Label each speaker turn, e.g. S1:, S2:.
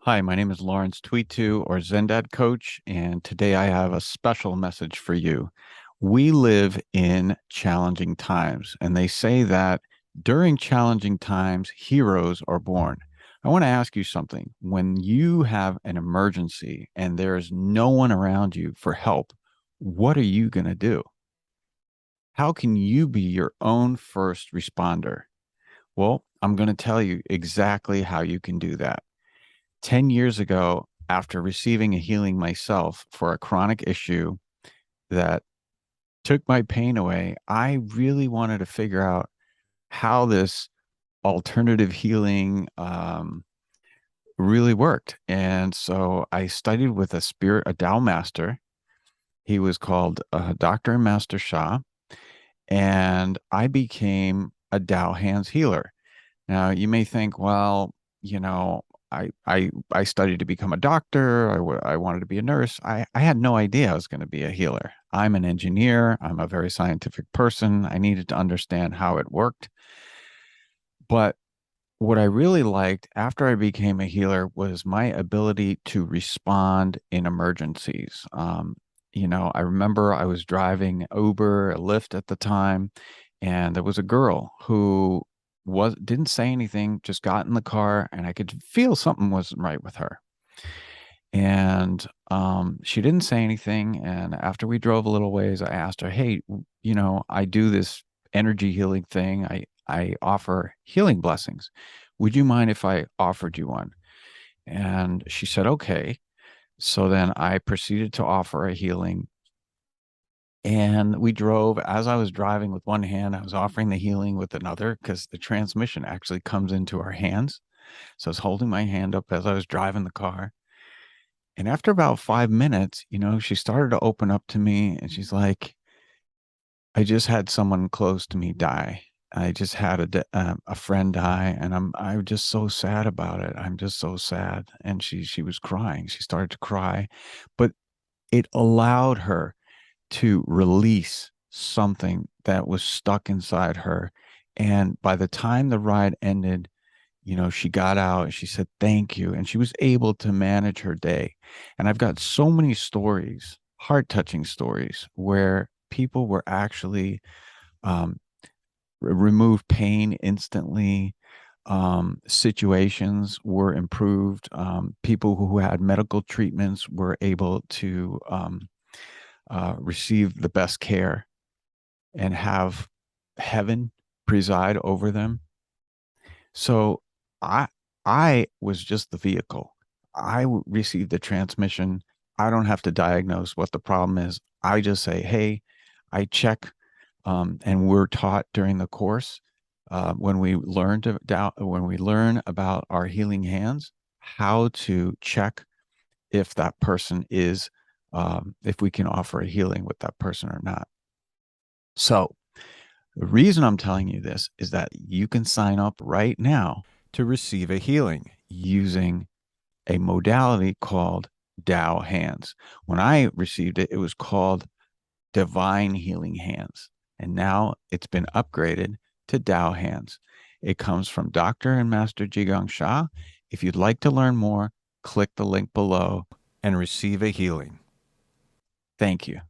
S1: Hi, my name is Lawrence Tweetu or Zendad Coach, and today I have a special message for you. We live in challenging times, and they say that during challenging times, heroes are born. I want to ask you something. When you have an emergency and there's no one around you for help, what are you going to do? How can you be your own first responder? Well, I'm going to tell you exactly how you can do that. 10 years ago, after receiving a healing myself for a chronic issue that took my pain away, I really wanted to figure out how this alternative healing really worked. And so I studied with a Tao master. He was called Dr. and Master Shah, and I became a Tao Hands Healer. Now, you may think, well, you know, I studied to become a doctor. I wanted to be a nurse. I had no idea I was going to be a healer. I'm an engineer. I'm a very scientific person. I needed to understand how it worked. But what I really liked after I became a healer was my ability to respond in emergencies. I remember I was driving Uber, a Lyft at the time, and there was a girl who was didn't say anything, just got in the car, and I could feel something wasn't right with her. And she didn't say anything. And after we drove a little ways, I asked her, "Hey, I do this energy healing thing. I offer healing blessings. Would you mind if I offered you one?" And she said, "Okay." So then I proceeded to offer a healing. And we drove. As I was driving with one hand, I was offering the healing with another because the transmission actually comes into our hands. So I was holding my hand up as I was driving the car. And after about 5 minutes, she started to open up to me and she's like, "I just had someone close to me die. I just had a friend die, and I'm just so sad about it. I'm just so sad." And she was crying. She started to cry, but it allowed her to release something that was stuck inside her. And by the time the ride ended, she got out and she said, "Thank you." And she was able to manage her day. And I've got so many stories, heart touching stories, where people were actually um, removed pain instantly. Situations were improved. People who had medical treatments were able to receive the best care and have heaven preside over them. So I I was just the vehicle. Received the transmission. I don't have to diagnose what the problem is. I just say, "Hey," I check, and we're taught during the course when we learn about our healing hands, how to check if that person is if we can offer a healing with that person or not. So the reason I'm telling you this is that you can sign up right now to receive a healing using a modality called Tao Hands. When I received it, it was called Divine Healing Hands. And now it's been upgraded to Tao Hands. It comes from Dr. and Master Jigong Shah. If you'd like to learn more, click the link below and receive a healing. Thank you.